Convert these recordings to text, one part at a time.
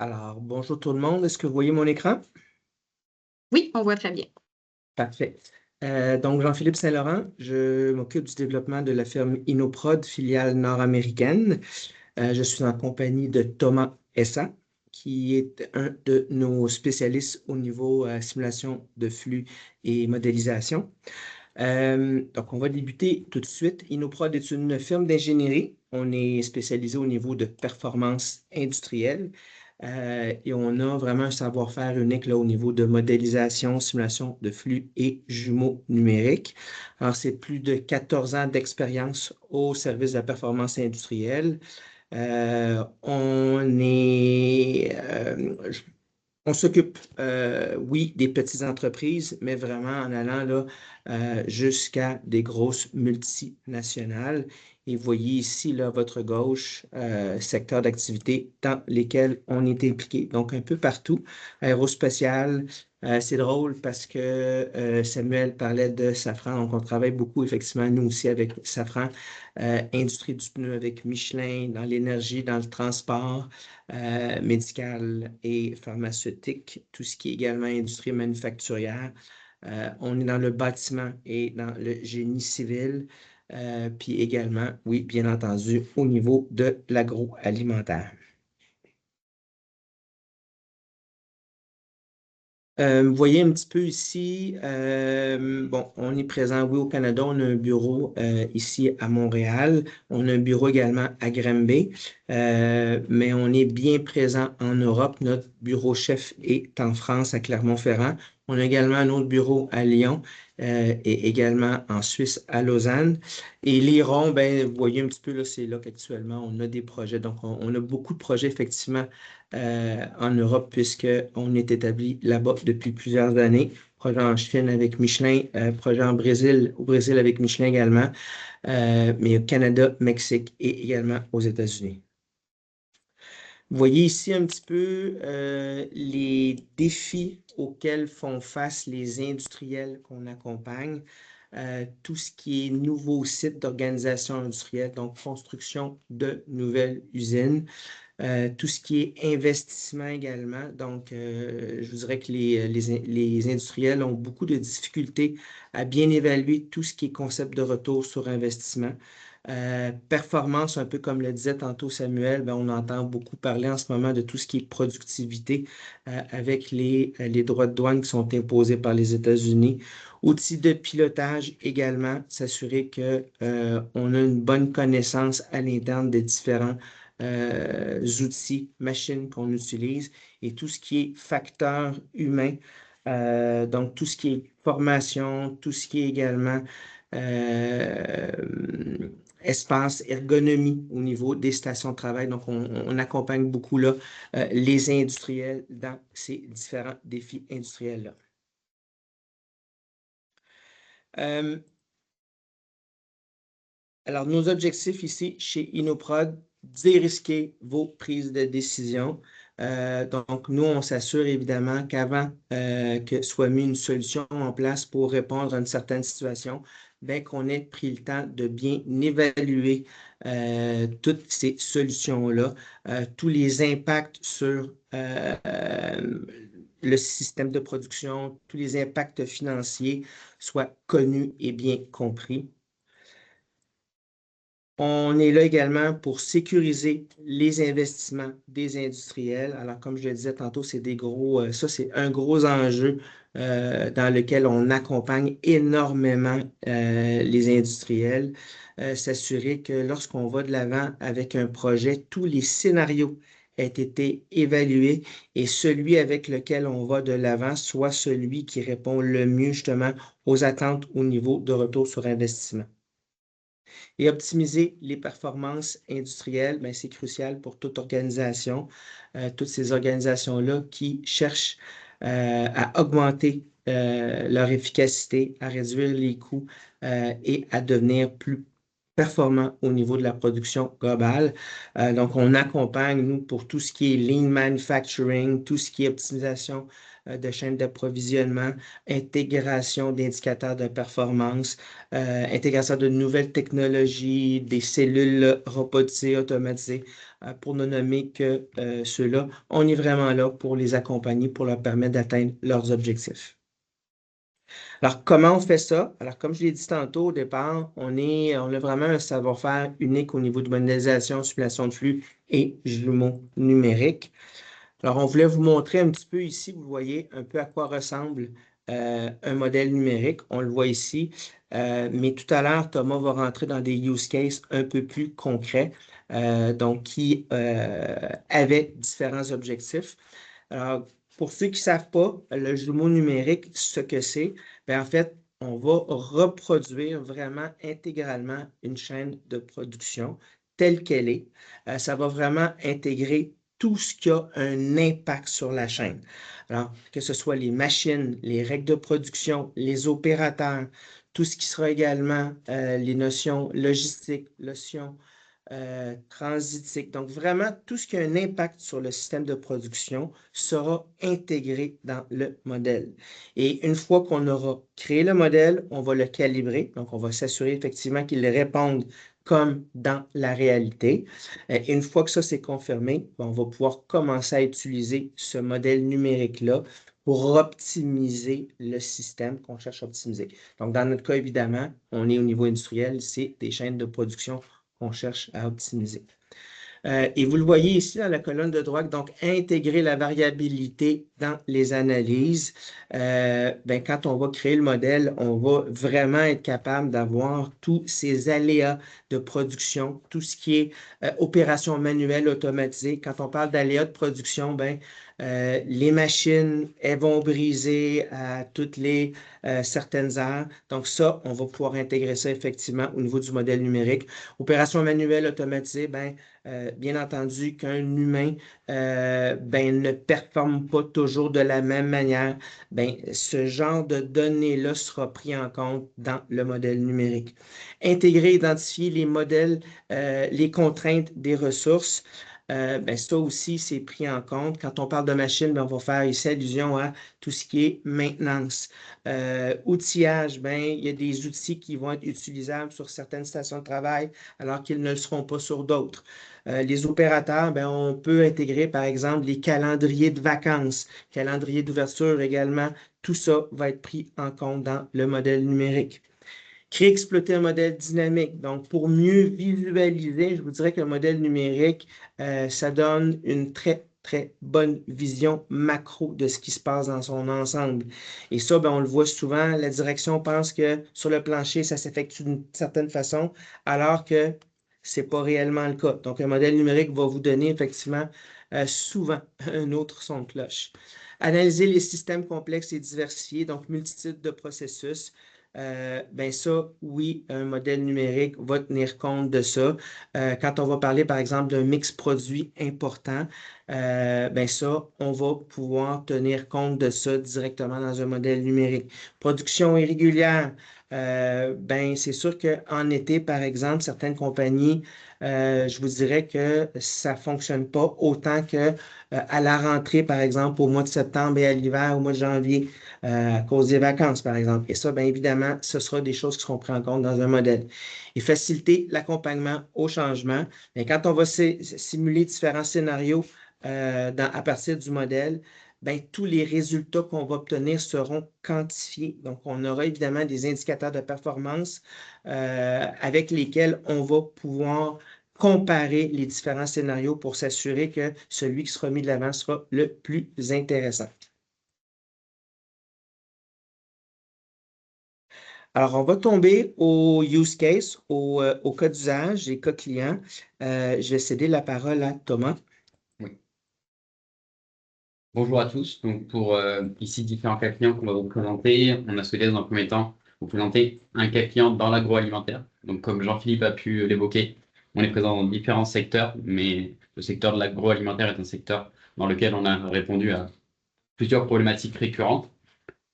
Alors, bonjour tout le monde. Est-ce que vous voyez mon écran? Oui, on voit très bien. Parfait. Donc, Jean-Philippe Saint-Laurent, je m'occupe du développement de la firme Innoprod, filiale nord-américaine. Je suis en compagnie de Thomas Essa, qui est un de nos spécialistes au niveau simulation de flux et modélisation. Donc, on va débuter tout de suite. Innoprod est une firme d'ingénierie. On est spécialisé au niveau de performance industrielle et on a vraiment un savoir-faire unique là, au niveau de modélisation, simulation de flux et jumeaux numériques. Alors, c'est plus de 14 ans d'expérience au service de la performance industrielle. On s'occupe, oui, des petites entreprises, mais vraiment en allant là, jusqu'à des grosses multinationales. Et vous voyez ici, là, à votre gauche, secteur d'activité dans lesquels on est impliqué. Donc, un peu partout. Aérospatial, c'est drôle parce que Samuel parlait de Safran. Donc, on travaille beaucoup, effectivement, nous aussi avec Safran. Industrie du pneu avec Michelin, dans l'énergie, dans le transport médicale et pharmaceutique, tout ce qui est également industrie manufacturière. On est dans le bâtiment et dans le génie civil, puis également, oui, bien entendu, au niveau de l'agroalimentaire. Vous voyez un petit peu ici, bon, on est présent, oui, au Canada, on a un bureau ici à Montréal, on a un bureau également à Granby, mais on est bien présent en Europe. Notre bureau chef est en France, à Clermont-Ferrand. On a également un autre bureau à Lyon et également en Suisse, à Lausanne. Et l'Iran, ben, vous voyez un petit peu, là, c'est là qu'actuellement, on a des projets. Donc, on a beaucoup de projets, effectivement, en Europe, puisqu'on est établi là-bas depuis plusieurs années. Projet en Chine avec Michelin, projet au Brésil avec Michelin également, mais au Canada, Mexique et également aux États-Unis. Vous voyez ici un petit peu les défis auxquels font face les industriels qu'on accompagne. Tout ce qui est nouveaux sites d'organisation industrielle, donc construction de nouvelles usines. Tout ce qui est investissement également. Donc, je vous dirais que les industriels ont beaucoup de difficultés à bien évaluer tout ce qui est concept de retour sur investissement. Performance, un peu comme le disait tantôt Samuel, ben, on entend beaucoup parler en ce moment de tout ce qui est productivité avec les droits de douane qui sont imposés par les États-Unis. Outils de pilotage également, s'assurer qu'on a une bonne connaissance à l'interne des différents outils, machines qu'on utilise et tout ce qui est facteur humain, donc tout ce qui est formation, tout ce qui est également espace, ergonomie au niveau des stations de travail. Donc, on accompagne beaucoup là, les industriels dans ces différents défis industriels-là. Alors, nos objectifs ici chez Innoprod, dérisquer vos prises de décision. Donc, nous, on s'assure évidemment qu'avant que soit mis une solution en place pour répondre à une certaine situation, bien qu'on ait pris le temps de bien évaluer toutes ces solutions-là, tous les impacts sur le système de production, tous les impacts financiers soient connus et bien compris. On est là également pour sécuriser les investissements des industriels. Alors, comme je le disais tantôt, c'est ça, c'est un gros enjeu dans lequel on accompagne énormément les industriels. S'assurer que lorsqu'on va de l'avant avec un projet, tous les scénarios aient été évalués et celui avec lequel on va de l'avant soit celui qui répond le mieux justement aux attentes au niveau de retour sur investissement. Et optimiser les performances industrielles, bien, c'est crucial pour toute organisation, toutes ces organisations-là qui cherchent à augmenter leur efficacité, à réduire les coûts et à devenir plus performants au niveau de la production globale. Donc, on accompagne, nous, pour tout ce qui est lean manufacturing, tout ce qui est optimisation de chaîne d'approvisionnement, intégration d'indicateurs de performance, intégration de nouvelles technologies, des cellules robotisées, automatisées, pour ne nommer que ceux-là. On est vraiment là pour les accompagner, pour leur permettre d'atteindre leurs objectifs. Alors, comment on fait ça? Alors, comme je l'ai dit tantôt au départ, on a vraiment un savoir-faire unique au niveau de modélisation, simulation de flux et jumeaux numériques. Alors, on voulait vous montrer un petit peu ici, vous voyez un peu à quoi ressemble un modèle numérique. On le voit ici, mais tout à l'heure, Thomas va rentrer dans des use cases un peu plus concrets, donc qui avaient différents objectifs. Alors, pour ceux qui ne savent pas, le jumeau numérique, ce que c'est, bien, en fait, on va reproduire vraiment intégralement une chaîne de production telle qu'elle est. Ça va vraiment intégrer tout ce qui a un impact sur la chaîne. Alors, que ce soit les machines, les règles de production, les opérateurs, tout ce qui sera également les notions logistiques, notions transitique. Donc, vraiment, tout ce qui a un impact sur le système de production sera intégré dans le modèle. Et une fois qu'on aura créé le modèle, on va le calibrer. Donc, on va s'assurer effectivement qu'il réponde comme dans la réalité. Et une fois que ça c'est confirmé, on va pouvoir commencer à utiliser ce modèle numérique-là pour optimiser le système qu'on cherche à optimiser. Donc, dans notre cas, évidemment, on est au niveau industriel, c'est des chaînes de production qu'on cherche à optimiser. Et vous le voyez ici dans la colonne de droite, donc intégrer la variabilité dans les analyses. Quand on va créer le modèle, on va vraiment être capable d'avoir tous ces aléas de production, tout ce qui est opération manuelle automatisée. Quand on parle d'aléas de production, les machines, elles vont briser à toutes les certaines heures. Donc ça, on va pouvoir intégrer ça effectivement au niveau du modèle numérique. Opération manuelle automatisée, bien entendu qu'un humain ne performe pas toujours de la même manière. Ce genre de données-là sera pris en compte dans le modèle numérique. Intégrer, identifier les modèles, les contraintes des ressources. Ça aussi, c'est pris en compte. Quand on parle de machine, on va faire ici allusion à tout ce qui est maintenance. Outillage, il y a des outils qui vont être utilisables sur certaines stations de travail alors qu'ils ne le seront pas sur d'autres. Les opérateurs, on peut intégrer par exemple les calendriers de vacances, calendriers d'ouverture également. Tout ça va être pris en compte dans le modèle numérique. Créer, exploiter un modèle dynamique. Donc, pour mieux visualiser, je vous dirais que le modèle numérique, ça donne une très, très bonne vision macro de ce qui se passe dans son ensemble. Et ça, on le voit souvent, la direction pense que sur le plancher, ça s'effectue d'une certaine façon, alors que ce n'est pas réellement le cas. Donc, un modèle numérique va vous donner effectivement souvent un autre son de cloche. Analyser les systèmes complexes et diversifiés, donc multitude de processus. Ça, oui, un modèle numérique va tenir compte de ça. Quand on va parler, par exemple, d'un mix produit important, ça, on va pouvoir tenir compte de ça directement dans un modèle numérique. Production irrégulière, c'est sûr qu'en été, par exemple, certaines compagnies, je vous dirais que ça ne fonctionne pas autant que à la rentrée, par exemple, au mois de septembre et à l'hiver, au mois de janvier, à cause des vacances, par exemple. Et ça, bien évidemment, ce sera des choses qui seront prises en compte dans un modèle. Et faciliter l'accompagnement au changement. Et quand on va simuler différents scénarios à partir du modèle, tous les résultats qu'on va obtenir seront quantifiés. Donc, on aura évidemment des indicateurs de performance avec lesquels on va pouvoir comparer les différents scénarios pour s'assurer que celui qui sera mis de l'avant sera le plus intéressant. Alors, on va tomber au use case, au cas d'usage et cas client. Je vais céder la parole à Thomas. Oui. Bonjour à tous. Donc, pour ici différents cas clients qu'on va vous présenter, on a souhaité dans un premier temps vous présenter un cas client dans l'agroalimentaire. Donc, comme Jean-Philippe a pu l'évoquer, on est présent dans différents secteurs, mais le secteur de l'agroalimentaire est un secteur dans lequel on a répondu à plusieurs problématiques récurrentes.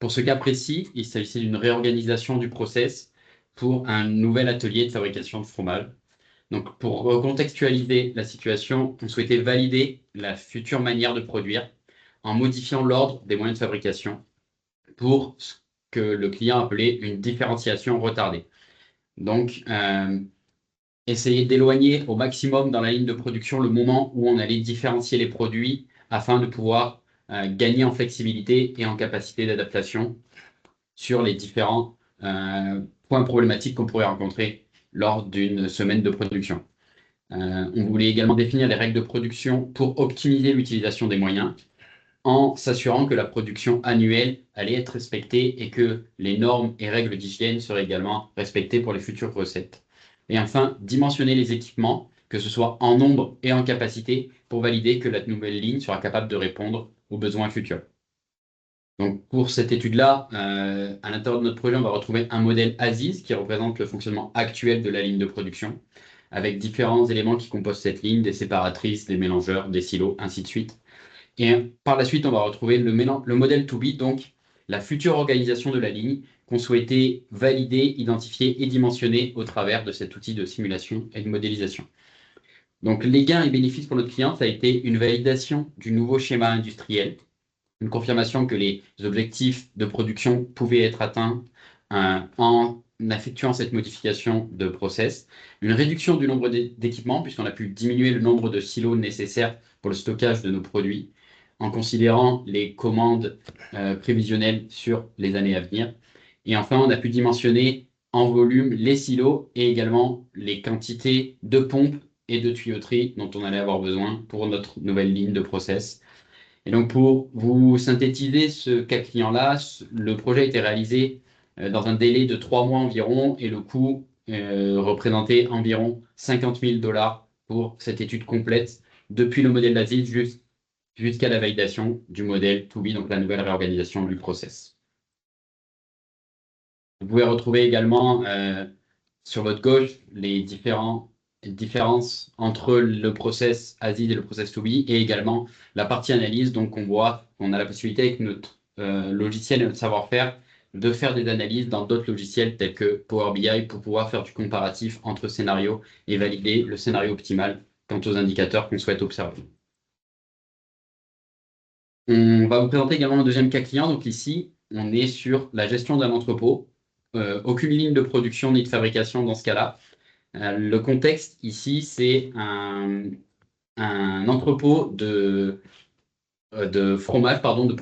Pour ce cas précis, il s'agissait d'une réorganisation du process pour un nouvel atelier de fabrication de fromage. Donc, pour recontextualiser la situation, on souhaitait valider la future manière de produire en modifiant l'ordre des moyens de fabrication pour ce que le client appelait une différenciation retardée. Donc, essayer d'éloigner au maximum dans la ligne de production le moment où on allait différencier les produits afin de pouvoir gagner en flexibilité et en capacité d'adaptation sur les différents points problématiques qu'on pourrait rencontrer lors d'une semaine de production. On voulait également définir les règles de production pour optimiser l'utilisation des moyens en s'assurant que la production annuelle allait être respectée et que les normes et règles d'hygiène seraient également respectées pour les futures recettes. Et enfin, dimensionner les équipements, que ce soit en nombre et en capacité, pour valider que la nouvelle ligne sera capable de répondre aux besoins futurs. Donc, pour cette étude-là, à l'intérieur de notre projet, on va retrouver un modèle ASIS qui représente le fonctionnement actuel de la ligne de production, avec différents éléments qui composent cette ligne, des séparatrices, des mélangeurs, des silos, ainsi de suite. Et par la suite, on va retrouver le modèle to be, donc la future organisation de la ligne qu'on souhaitait valider, identifier et dimensionner au travers de cet outil de simulation et de modélisation. Donc, les gains et bénéfices pour notre client, ça a été une validation du nouveau schéma industriel, une confirmation que les objectifs de production pouvaient être atteints en effectuant cette modification de process, une réduction du nombre d'équipements, puisqu'on a pu diminuer le nombre de silos nécessaires pour le stockage de nos produits, en considérant les commandes prévisionnelles sur les années à venir. Et enfin, on a pu dimensionner en volume les silos et également les quantités de pompes et de tuyauterie dont on allait avoir besoin pour notre nouvelle ligne de process. Et donc, pour vous synthétiser ce cas client-là, le projet a été réalisé dans un délai de 3 mois environ et le coût représentait environ 50 000 $ pour cette étude complète, depuis le modèle d'ASIS jusqu'à la validation du modèle to be, donc la nouvelle réorganisation du process. Vous pouvez retrouver également sur votre gauche les différences entre le process ASIS et le process to be, et également la partie analyse. Donc, on voit qu'on a la possibilité avec notre logiciel et notre savoir-faire de faire des analyses dans d'autres logiciels tels que Power BI pour pouvoir faire du comparatif entre scénarios et valider le scénario optimal quant aux indicateurs qu'on souhaite observer. On va vous présenter également le deuxième cas client. Donc ici, on est sur la gestion d'un entrepôt. Aucune ligne de production ni de fabrication dans ce cas-là. Le contexte ici, c'est un entrepôt de fromage, de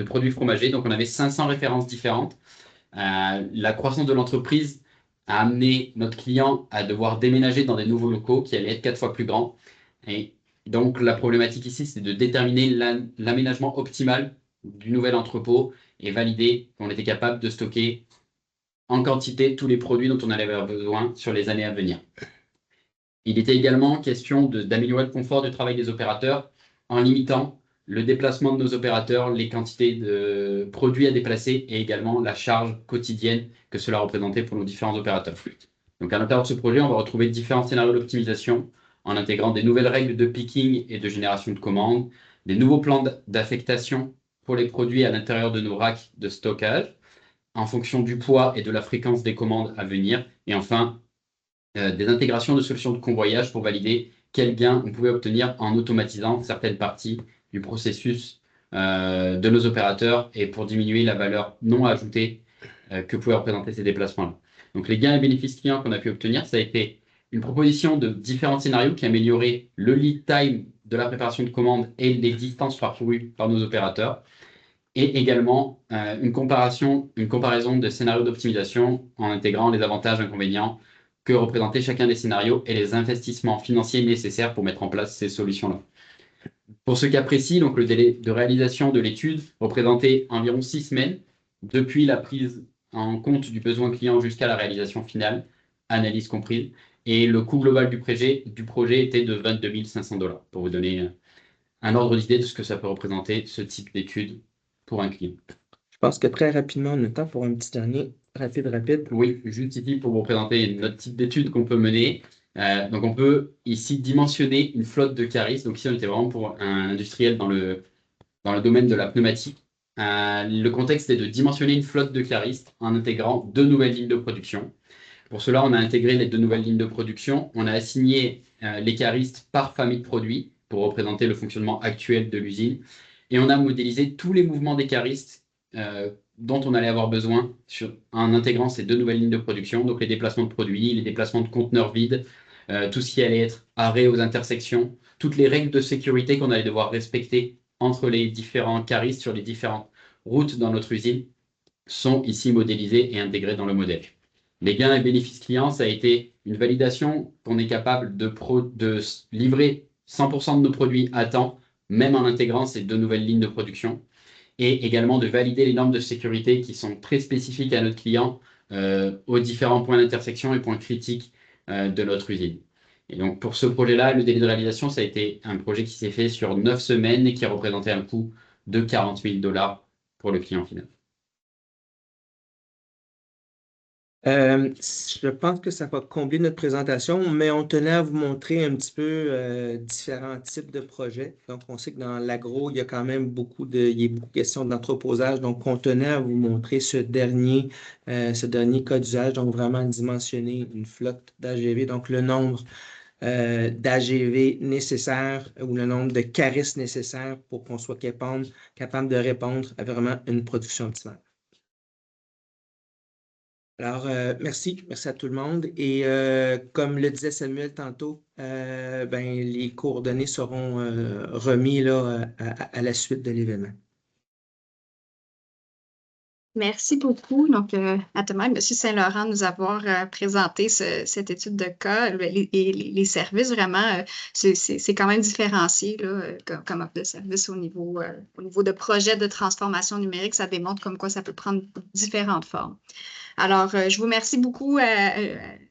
produits fromagers. Donc, on avait 500 références différentes. La croissance de l'entreprise a amené notre client à devoir déménager dans des nouveaux locaux qui allaient être 4 fois plus grands. Et donc, la problématique ici, c'est de déterminer l'aménagement optimal du nouvel entrepôt et valider qu'on était capable de stocker en quantité tous les produits dont on allait avoir besoin sur les années à venir. Il était également question d'améliorer le confort du travail des opérateurs en limitant le déplacement de nos opérateurs, les quantités de produits à déplacer et également la charge quotidienne que cela représentait pour nos différents opérateurs. Donc, à l'intérieur de ce projet, on va retrouver différents scénarios d'optimisation en intégrant des nouvelles règles de picking et de génération de commandes, des nouveaux plans d'affectation pour les produits à l'intérieur de nos racks de stockage, en fonction du poids et de la fréquence des commandes à venir, et enfin, des intégrations de solutions de convoyage pour valider quel gain on pouvait obtenir en automatisant certaines parties du processus de nos opérateurs et pour diminuer la valeur non ajoutée que pouvaient représenter ces déplacements-là. Donc, les gains et bénéfices clients qu'on a pu obtenir, ça a été une proposition de différents scénarios qui amélioraient le lead time de la préparation de commandes et les distances parcourues par nos opérateurs, et également une comparaison de scénarios d'optimisation en intégrant les avantages et inconvénients que représentait chacun des scénarios et les investissements financiers nécessaires pour mettre en place ces solutions-là. Pour ce cas précis, donc le délai de réalisation de l'étude représentait environ 6 semaines depuis la prise en compte du besoin client jusqu'à la réalisation finale, analyse comprise, et le coût global du projet était de 22 500 $, pour vous donner un ordre d'idée de ce que ça peut représenter, ce type d'étude pour un client. Je pense que très rapidement, on a le temps pour un petit dernier rapide. Oui, juste ici pour vous présenter notre type d'étude qu'on peut mener. Donc, on peut ici dimensionner une flotte de caristes. Donc, ici, on était vraiment pour un industriel dans le domaine de la pneumatique. Le contexte est de dimensionner une flotte de caristes en intégrant 2 nouvelles lignes de production. Pour cela, on a intégré les 2 nouvelles lignes de production. On a assigné les caristes par famille de produits pour représenter le fonctionnement actuel de l'usine. Et on a modélisé tous les mouvements des caristes dont on allait avoir besoin en intégrant ces 2 nouvelles lignes de production, donc les déplacements de produits, les déplacements de conteneurs vides, tout ce qui allait être arrêt aux intersections, toutes les règles de sécurité qu'on allait devoir respecter entre les différents caristes sur les différentes routes dans notre usine sont ici modélisées et intégrées dans le modèle. Les gains et bénéfices clients, ça a été une validation qu'on est capable de livrer 100% de nos produits à temps, même en intégrant ces 2 nouvelles lignes de production, et également de valider les normes de sécurité qui sont très spécifiques à notre client aux différents points d'intersection et points critiques de notre usine. Et donc pour ce projet-là, le délai de réalisation, ça a été un projet qui s'est fait sur 9 semaines et qui a représenté un coût de 40 000 $ pour le client final. Je pense que ça va combler notre présentation, mais on tenait à vous montrer un petit peu différents types de projets. Donc, on sait que dans l'agro, il y a quand même beaucoup de questions d'entreposage. Donc, on tenait à vous montrer ce dernier cas d'usage. Donc, vraiment dimensionner une flotte d'AGV. Donc, le nombre d'AGV nécessaires ou le nombre de caristes nécessaires pour qu'on soit capable de répondre à vraiment une production optimale. Alors, merci à tout le monde. Et comme le disait Samuel tantôt, les coordonnées seront remis là, à la suite de l'événement. Merci beaucoup. Donc, à Thomas et M. Saint-Laurent, nous avoir présenté cette étude de cas et les services. Vraiment, c'est quand même différencié là, comme offre de service au niveau de projet de transformation numérique. Ça démontre comme quoi ça peut prendre différentes formes. Alors, je vous remercie beaucoup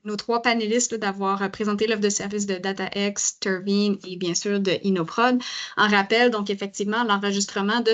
nos 3 panélistes d'avoir présenté l'offre de service de DataX, Turvine et bien sûr de InnoProd. En rappel, donc effectivement, l'enregistrement de